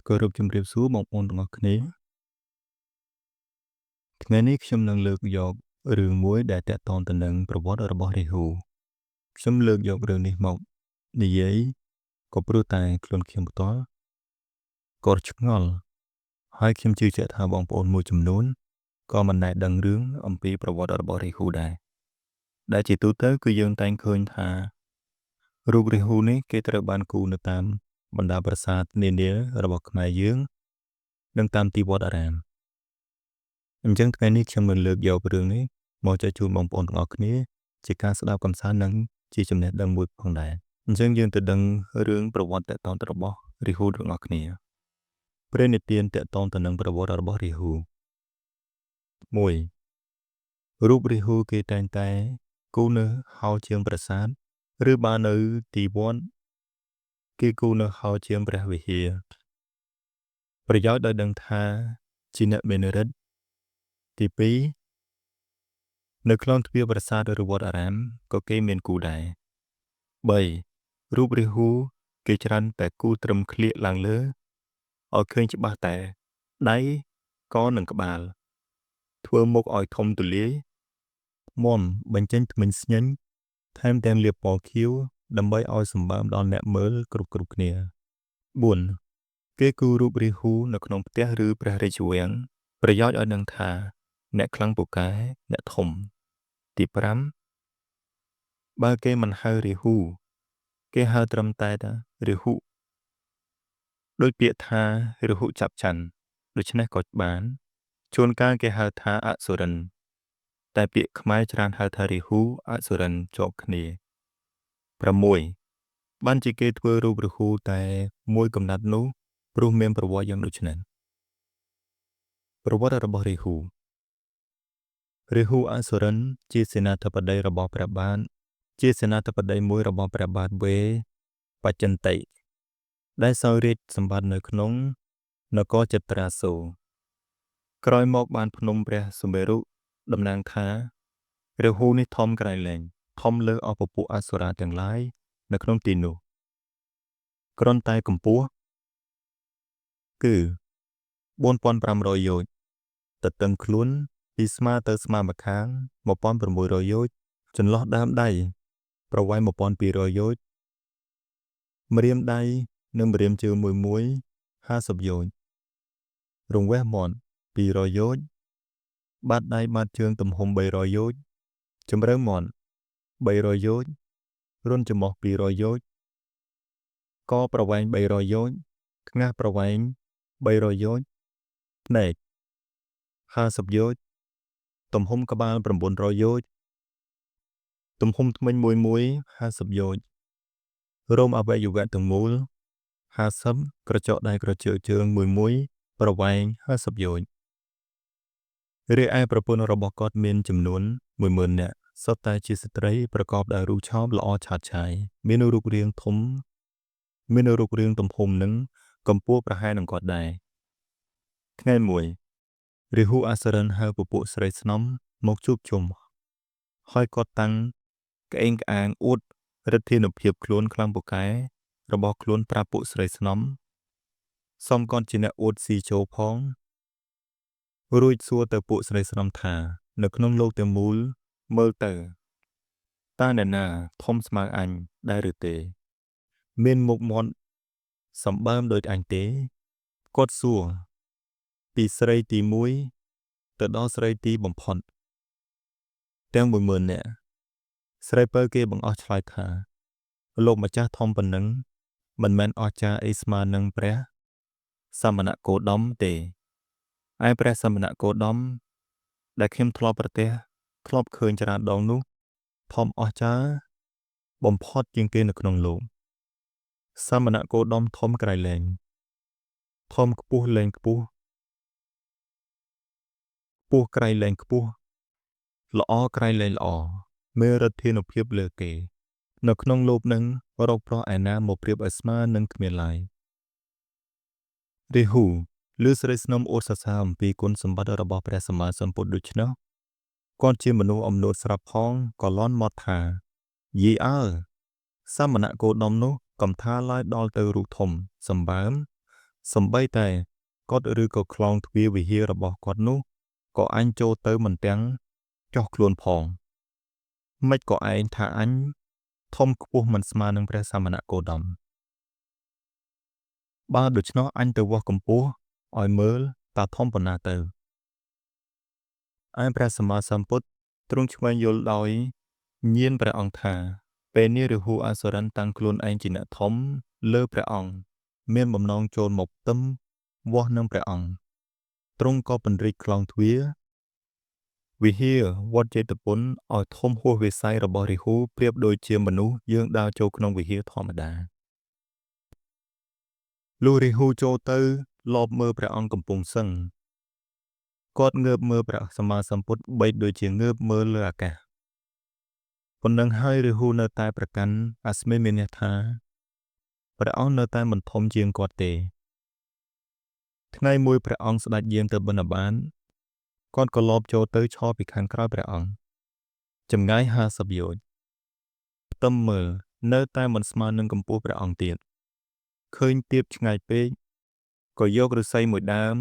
គោរពជំរាបសួរបងប្អូនទាំងអស់គ្នាថ្ងៃនេះខ្ញុំនឹងលើកយករឿងមួយដែលតាក់ទងទៅនឹងប្រវត្តិរបស់រាហូខ្ញុំលើកយករឿងនេះមកនិយាយក៏ព្រោះតែខ្លួនខ្ញុំផ្ទាល់ក៏ឆ្ងល់ហើយខ្ញុំជឿជាក់ថាបងប្អូនមួយចំនួនក៏មិនដែលដឹងរឿងអំពីប្រវត្តិរបស់រាហូដែរដែលជាទូទៅគឺយើងតែងឃើញថារូបរាហូនេះគេត្រូវបានគូរនៅតាមបណ្ដាប្រាសាទនានារបស់ខ្មែរយើងនិងតាមទីវត្តអារាមអញ្ចឹងថ្ងៃនេះខ្ញុំនឹងលើកយករឿងនេះមកចែកជូនបងប្អូនទាំងអស់គ្នាជាការស្ដាប់កម្សាន្តនិងជាចំណេះដឹងមួយផងដែរអញ្ចឹងយើងទៅដឹងរឿងប្រវត្តិតាក់ទងទៅរបស់រាហូទាំងអស់គ្នាព្រះនិទានតាក់ទងទៅនឹងប្រវត្តិរបស់រាហូ1រូបរាហូគេតែងតែគូរនៅហោជាងប្រាសាទឬបាននៅទីវត្តគេគូរនៅហោជាងព្រះវិហារប្រយោជន៍ដោយដឹងថាជាអ្នកមានឫទ្ធិទី2នៅក្នុងទ្វារប្រាសាទឬវត្តអារាមក៏គេមានគូដែរ3រូបរាហូគេច្រើនតែគូត្រឹមក្លៀកឡើងលើឲ្យឃើញច្បាស់តែដៃកនិងក្បាលធ្វើមុខឲ្យធំទូលាយមុំបញ្ចេញធ្មេញស្ញែងថែមទាំងលាបពណ៌ខៀវដើម្បីឲ្យសម្បើមដល់អ្នកមើលគ្រប់គ្នា4គេគូររូបរាហូនៅក្នុងផ្ទះឬព្រះរាជវាំងប្រយោជន៍ឲ្យដឹងថាអ្នកខ្លាំងពូកែអ្នកធំទី5បើគេមិនហៅរាហូគេហៅត្រឹមតែរាហុដោយពាក្យថារាហុចាប់ច័ន្ទដូច្នេះក៏បានជួនកាលគេហៅថាអសុរិនតែពាក្យខ្មែរច្រើនហៅថារាហុអសុរិនជាប់គ្នា6បានជាគេធ្វើរូបរាហូតែមួយកំណាត់នោះព្រោះមានប្រវត្តិយ៉ាងដូចនេះប្រវត្តិរបស់រាហូអសុរិនជាសេនាធិបតីរបស់ព្រះបាទជាសេនាធិបតីមួយរបស់ព្រះបាទវេបច្ចន្តិដែលសោយរាជសម្បត្តិនៅក្នុងនគរចត្រាសូរក្រោយមកបានភ្នំព្រះសុមេរុតំណាងថារាហូនេះធំក្រៃលែងធំលើអស់ពពួកអសុរាទាំងឡាយនៅក្នុងទីនោះគ្រាន់តែកម្ពស់គឺ4500យោជន៍ទទឹងខ្លួនពីស្មាទៅស្មាម្ខាង1600យោជន៍ចន្លោះដើមដៃប្រវែង1200យោជន៍ម្រាមដៃនិងម្រាមជើងមួយ50យោជន៍រង្វះមាត់200យោជន៍បាតដៃបាតជើងទំហំ300យោជន៍ជម្រៅមាត់300យោជន៍រន្ធច្រមុះ200យោជន៍កប្រវែង300យោជន៍ថ្ងាសប្រវែង300យោជន៍ភ្នែក50យោជន៍ទំហំក្បាល900យោជន៍ទំហំធ្មេញមួយ50យោជន៍រោមអវយវៈទាំងមូល50ក្រចកដៃក្រជើជើងមួយប្រវែង50យោជន៍រីឯប្រពន្ធរបស់គាត់មានចំនួន10000នាក់សុទ្ធតែជាស្ត្រីប្រកបដោយរូបឆោមល្អឆើតឆាយមានរូបរាងទំហំនឹងកម្ពស់ប្រហែលនឹងគាត់ដែរថ្ងៃមួយរាហូអសុរិនហៅពពួកស្រីស្នំមកជួបជុំហើយគាត់តាំងក្អេងក្អាងអួតឫទ្ធានុភាពខ្លួនខ្លាំងពូកែរបស់ខ្លួនប្រាប់ពួកស្រីស្នំសុំគាត់ជាអ្នកអួតស៊ីចូលផងរួចសួរទៅពួកស្រីស្នំថានៅក្នុងលោកទាំងមូលមើលទៅតើអ្នកណាធំស្មើអញដែរឬទេមានមុខមាត់សម្បើមដូចអញទេគាត់សួរពីស្រីទី1ទៅដល់ស្រីទីបំផុតទាំង10000នាក់ស្រីពៅគេបង្អស់ឆ្លើយថាលោកម្ចាស់ធំប៉ុណ្ណឹងមិនមែនអស្ចារ្យអីស្មើនឹងព្រះសមណគោតមទេឯព្រះសមណគោតមដែលខ្ញុំធ្លាប់ឃើញច្រើនដងនោះធំអស្ចារ្យបំផុតជាងគេនៅក្នុងលោកសមណគោតមធំក្រៃលែងធំខ្ពស់លែងខ្ពស់ខ្ពស់ក្រៃលែងខ្ពស់ល្អក្រៃលែងល្អមានឫទ្ធានុភាពលើគេនៅក្នុងលោកនឹងរកប្រុសឯណាមកប្រៀបឲ្យស្មើនឹងគ្មានឡើយរាហូឮស្រីស្នំអួតសរសើរអំពីគុណសម្បត្តិរបស់ព្រះសម្មាសម្ពុទ្ធដូច្នោះគាត់ជាមនុស្សអំនួតស្រាប់ផងក៏លន់មាត់ថាយីអើសមណគោតមនោះកំថាឡើយដល់ទៅរូបធំសម្បើម សំបីតែគាត់ឬក៏ខ្លោងទ្វារវិហាររបស់គាត់នោះក៏អញចូលទៅមិនទាំងចោះខ្លួនផងមិនក៏ឯងថាអញធំខ្ពស់មិនស្មើនឹងព្រះសមណគោតមបើដូច្នោះអញទៅវាស់កម្ពស់ឲ្យមើលតើធំប៉ុណ្ណាទៅឯព្រះសម្មាសម្ពុទ្ធទ្រង់ឆ្វេងយល់ដោយញាណព្រះអង្គថាពេលនេះរាហូអសុរិនតាំងខ្លួនឯងជាអ្នកធំលើព្រះអង្គមានបំណងចូលមកផ្ទឹមវាស់នឹងព្រះអង្គទ្រង់ក៏ពន្រីកខ្លោងទ្វារវិហារវត្តចេតពុនឲ្យធំហួសវិស័យរបស់រាហូប្រៀបដូចជាមនុស្សយើងដើរចូលក្នុងវិហារធម្មតាលុះរាហូចូលទៅលបមើលព្រះអង្គកំពុងសឹងគាត់ងើបមើលព្រះសម្មាសម្ពុទ្ធបីដូចជាងើបមើលលើអាកាសប៉ុណ្ណឹងហើយរាហូនៅតែប្រកាន់អស្មិមាននថាព្រះអង្គនៅតែមិនធំជាងគាត់ទេថ្ងៃមួយព្រះអង្គស្ដេចយាងទៅបិណ្ឌបាតគាត់ក៏លបចូលទៅឈរពីខាងក្រោយព្រះអង្គចម្ងាយ50យោជន៍ផ្ទឹមមើលនៅតែមិនស្មើនឹងកម្ពស់ព្រះអង្គទៀតឃើញទៀបឆ្ងាយពេកក៏យកឫស្សីមួយដើម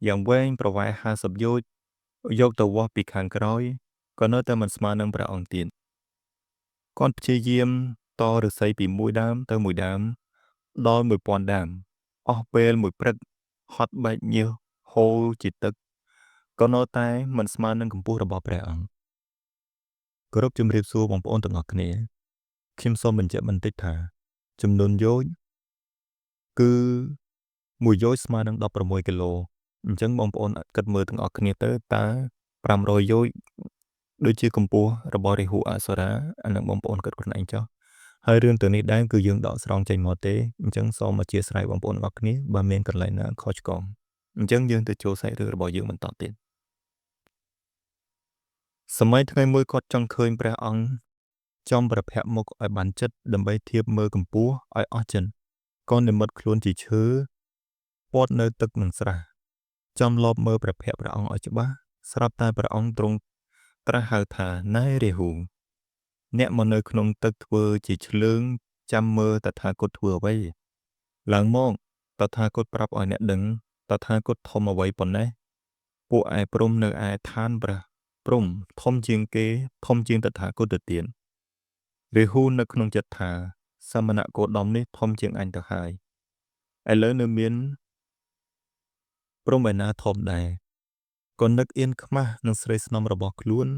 យ៉ាងវែងប្រវែង50យោជន៍យកទៅវាស់ពីខាងក្រោយក៏នៅតែមិនស្មើនឹងព្រះអង្គទៀតគាត់ព្យាយាមតឫស្សីពីមួយដើមទៅមួយដើមដល់1000ដើមអស់ពេលមួយព្រឹកហត់បែកញើសហូរជាទឹកក៏នៅតែមិនស្មើនឹងកម្ពស់របស់ព្រះអង្គគោរពជំរាបសួរបងប្អូនទាំងអស់គ្នាខ្ញុំសូមបញ្ជាក់បន្តិចថាចំនួនយោជន៍គឺ1យោជន៍ស្មើនឹង16គីឡូអញ្ចឹងបងប្អូនគិតមើលទាំងអស់គ្នាទៅតើ500យោជន៍ដូចជាកម្ពស់របស់រាហូអសុរាអានឹងបងប្អូនគិតខ្លួនឯងចុះហើយរឿងទាំងនេះដែរគឺយើងដកស្រង់ចេញមកទេអញ្ចឹងសូមអធិស្ឋានបងប្អូនទាំងអស់គ្នាបើមានកន្លែងណាខុសឆ្គងអញ្ចឹងយើងទៅចូលសាច់រឿងរបស់យើងបន្តទៀតសម័យថ្ងៃមួយគាត់ចង់ឃើញព្រះអង្គចំប្រភពមុខឲ្យបានចិត្តដើម្បីធៀបមើលកម្ពស់ឲ្យអស់ចិនក៏និមិត្តខ្លួនជាឈើពាត់នៅទឹកនឹងស្រះចំលបមើលព្រះភ័ក្ត្រព្រះអង្គឲ្យច្បាស់ស្រាប់តែព្រះអង្គទ្រង់ត្រាស់ហៅថាណែរាហូអ្នកមកនៅក្នុងទឹកធ្វើជាឆ្លើងចាំមើលតថាគតធ្វើអ្វីឡើងមកតថាគតប្រាប់ឲ្យអ្នកដឹងតថាគតធំអ្វីប៉ុណ្ណេះពួកឯព្រំនៅឯឋានព្រះព្រំធំជាងគេធំជាងតថាគតទៅទៀតរាហូនៅក្នុងចិត្តថាសមណគោតមនេះធំជាងអញទៅហើយឥឡូវនៅមានព្រំឯណាធំដែរក៏នឹកអៀនខ្មាស់នឹងស្រីស្នំរបស់ខ្លួន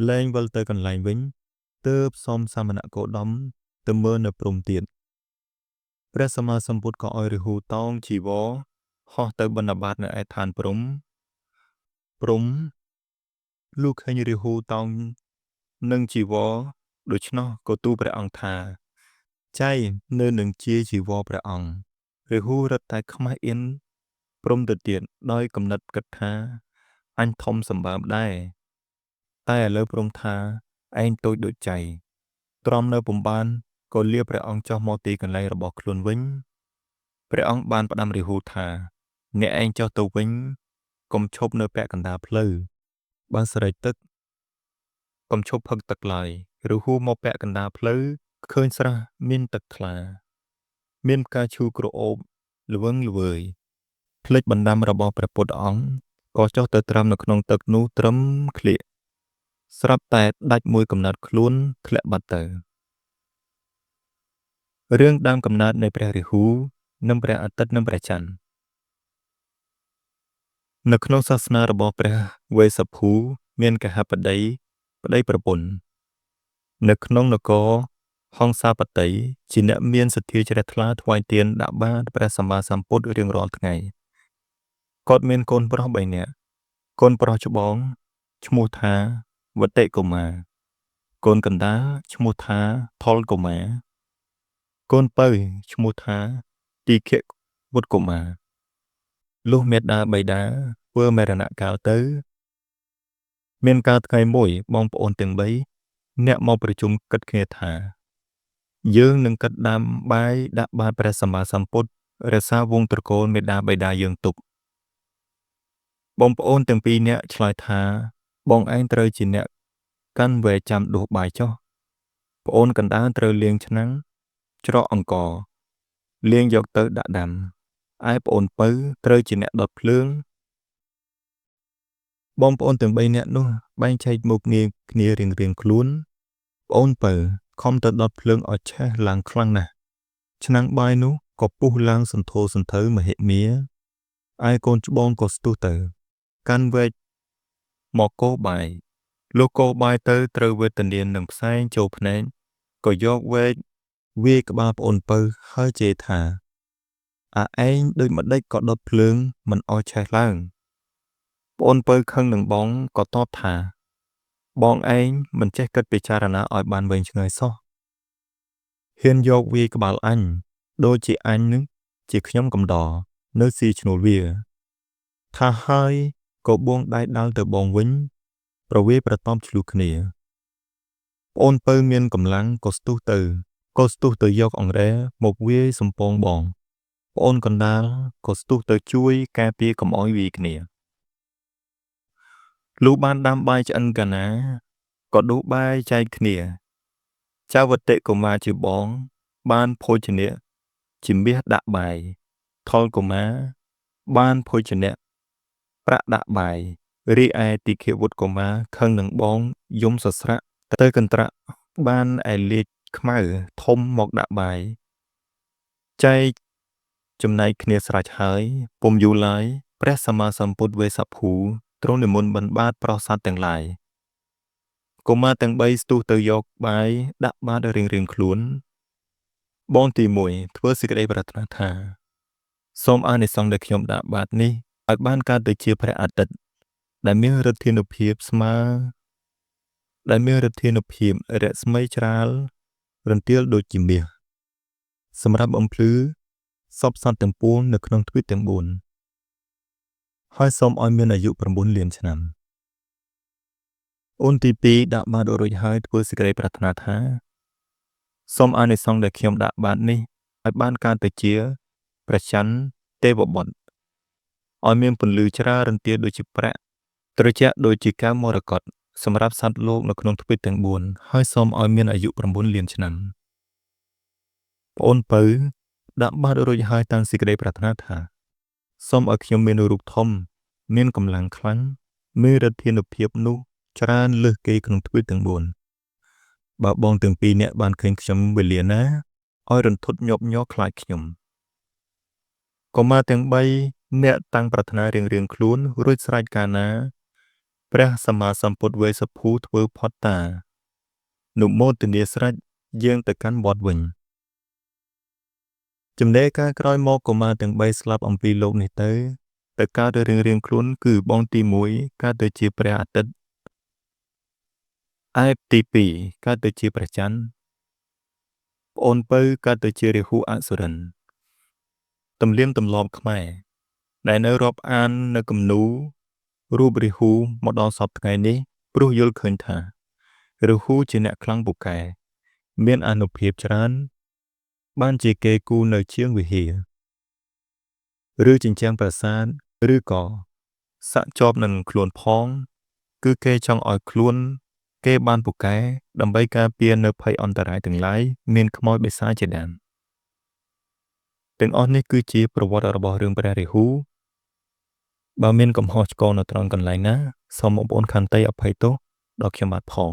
លែងវិលទៅកន្លែងវិញទើបសុំសមណគោតមទៅមើលនៅព្រំទៀតព្រះសម្មាសម្ពុទ្ធក៏ឲ្យរាហូតោងជីវរហោះទៅបណ្ឌបាតនៅឯឋានព្រំលុះឃើញរាហូតោងនឹងជីវរដូច្នោះក៏ទូលព្រះអង្គថាចៃនៅនឹងជាជីវរព្រះអង្គរាហូរឹតតែខ្មាស់អៀនព្រំទៅទៀតដោយកំណត់គិតថាអញធំសម្បើមដែរតែឥឡូវព្រមថាឯងតូចដូចចៃទ្រាំនៅពំបានក៏លាព្រះអង្គចុះមកទីកន្លែងរបស់ខ្លួនវិញព្រះអង្គបានផ្ដាំរាហូថាអ្នកឯងចុះទៅវិញកុំឈប់នៅពាក់កណ្ដាលផ្លូវបើស្រេកទឹកកុំឈប់ផឹកទឹកឡើយរាហូមកពាក់កណ្ដាលផ្លូវឃើញស្រះមានទឹកថ្លាមានផ្កាឈូកក្រអូបល្វឹងល្វើយភ្លេចបណ្ដាំរបស់ព្រះពុទ្ធអង្គក៏ចុះទៅត្រាំនៅក្នុងទឹកនោះត្រឹមក្លៀកស្រាប់តែដាច់មួយកំណត់ខ្លួនធ្លាក់បាត់ទៅរឿងដើមកំណើតនៃព្រះរាហូនិងព្រះអាទិត្យនិងព្រះច័ន្ទនៅក្នុងសាសនារបស់ព្រះវេស្សភូមានកហបតីប្តីប្រពន្ធនៅក្នុងនគរហង្សាបតីជាអ្នកមានសទ្ធាជ្រះថ្លាថ្វាយទានដាក់បាតព្រះសម្មាសម្ពុទ្ធរៀងរាល់ថ្ងៃគាត់មានកូនប្រុស3នាក់កូនប្រុសច្បងឈ្មោះថាវតិកុមារកូនកណ្ដាលឈ្មោះថាថុលកុមារកូនពៅឈ្មោះថាទីឃវុត្តកុមារលុះមេដាបៃតាធ្វើមរណកាលទៅមានកាលថ្ងៃមួយបងប្អូនទាំង3អ្នកមកប្រជុំគិតគ្នាថាយើងនឹងកាត់ដាំបាយដាក់បាតព្រះសម្មាសម្ពុទ្ធរក្សាវង្សត្រកូលមេដាបៃតាយើងទុកបងប្អូនទាំងពីរនាក់ឆ្លើយថាបងឯងត្រូវជាអ្នកកាន់វែចាំដួសបាយចុះប្អូនកណ្ដាលត្រូវលាងឆ្នាំងច្រកអង្ករលាងយកទៅដាក់ដាំ aiប្អូនពៅត្រូវជាអ្នកដុតភ្លើងបងប្អូនទាំង3នាក់នោះបែងចែកមុខងារគ្នារៀងៗខ្លួនប្អូនពៅខំទៅដុតភ្លើងឲ្យឆេះឡើងខ្លាំងណាស់ឆ្នាំងបាយនោះក៏ពុះឡើងសន្ធោសន្ធៅមហិមាឯកូនច្បងក៏ស្ទុះទៅកាន់វែកមកកោបាយលុះកោបាយទៅត្រូវវេទនានឹងផ្សែងចូលភ្នែកក៏យកវែកវាយក្បាលប្អូនពៅហើយជេរថាឯងដូចម្ដេចក៏ដុតភ្លើងមិនឲ្យឆេះឡើងប្អូនពៅខឹងនឹងបងក៏តបថាបងឯងមិនចេះគិតពិចារណាឲ្យបានវែងឆ្ងាយសោះហ៊ានយកវាយក្បាលអញដូចជាអញនឹងជាខ្ញុំកំដរនៅស៊ីឈ្នួលវាថាហើយក៏បួងដៃដាល់ទៅបងវិញប្រវេប្រតំឆ្លុះគ្នាប្អូនពៅមានកម្លាំងក៏ស្ទុះទៅយកអង្រែមកវាយសំពងបងប្អូនកណ្ដាលក៏ស្ទុះទៅជួយការពារកុំឲ្យវាយគ្នាលុះបានដាំបាយឆ្អិនកាលណាក៏ដួសបាយចែកគ្នាចៅវតិកុមារជាបងបានភោជនៈជាមាសដាក់បាយថុលកុមារបានភោជនៈប្រាក់ដាក់បាយរីឯទីឃាវុត្តកុមារខឹងនឹងបងយំសស្រាក់ទៅកន្ត្រាក់បានឯលាជខ្មៅធំមកដាក់បាយចែកចំណែកគ្នាស្រេចហើយពុំយូរឡើយព្រះសម្មាសម្ពុទ្ធវេស្សភូទ្រង់និមន្តបិណ្ឌបាតប្រុសសត្វទាំងឡាយកុមារទាំង3ស្ទុះទៅយកបាយដាក់បាតរៀងៗខ្លួនបងទី1ធ្វើសេចក្តីប្រាថ្នាថាសូមអានិសង្សដែលខ្ញុំដាក់បាតនេះឲ្យបានកើតទៅជាព្រះអាទិត្យដែលមានឫទ្ធានុភាពស្មើដែលមានឫទ្ធានុភាពរស្មីច្រាលរន្ទាលដូចជាមាសសម្រាប់បំភ្លឺសពសត្វទាំងពួងនៅក្នុងទ្វីបទាំង4ហើយសូមឲ្យមានអាយុ9លានឆ្នាំអូនទី2ដាក់បាតរួចហើយធ្វើសេចក្តីប្រាថ្នាថាសូមអានិសង្សដែលខ្ញុំដាក់បាតនេះឲ្យបានកើតទៅជាព្រះច័ន្ទទេវបុត្រឲ្យមានពន្លឺច្រាលរន្ទាលដូចជាប្រាក់ត្រជាក់ដូចជាកែវមរកតសម្រាប់សត្វលោកនៅក្នុងទ្វីបទាំង4ហើយសូមឲ្យមានអាយុ9លានឆ្នាំប្អូនពៅដាក់បាតរួចហើយតាំងសេចក្តីប្រាថ្នាថាសូមឲ្យខ្ញុំមានរូបធំមានកម្លាំងខ្លាំងមានឫទ្ធានុភាពនោះច្រើនលើសគេក្នុងទ្វីបទាំង4បើបងទាំងពីរនាក់បានឃើញខ្ញុំវេលាណាឲ្យរន្ធត់ញាប់ញ័រខ្លាចខ្ញុំកុមារទាំង3អ្នកតាំងប្រាថ្នារៀងៗខ្លួនរួចស្រេចកាលណាព្រះសម្មាសម្ពុទ្ធវេស្សភូធ្វើផុតតានុមោទនាស្រេចយាងទៅកាន់វត្តវិញចំណែកការក្រោយមកកុមារទាំង3ស្លាប់អំពីលោកនេះទៅកើតរៀងៗខ្លួនគឺបងទី1កើតទៅជាព្រះអាទិត្យឯទី2កើតទៅជាព្រះច័ន្ទប្អូនពៅកើតទៅជារាហុអសុរិនទំនៀមទម្លាប់ខ្មែរដែលនៅរាប់អាននៅគំនូររូបរាហុមកដល់សពថ្ងៃនេះព្រោះយល់ឃើញថារាហុជាអ្នកខ្លាំងពូកែមានអានុភាពច្រើនបានជាគេគូនៅជាងវិហារឬជញ្ជាំងប្រាសាទឬក៏សាក់ជាប់នឹងខ្លួនផងគឺគេចង់ឲ្យខ្លួនគេបានពូកែដើម្បីការពារនៅភ័យអន្តរាយទាំងឡាយមានខ្មោចបិសាចជាដើមទាំងអស់នេះគឺជាប្រវត្តិរបស់រឿងព្រះរាហុបើមានកំហុសឆ្គងនៅត្រង់កន្លែងណាសូមបងប្អូនខន្តីអភ័យទោសដល់ខ្ញុំបាទផង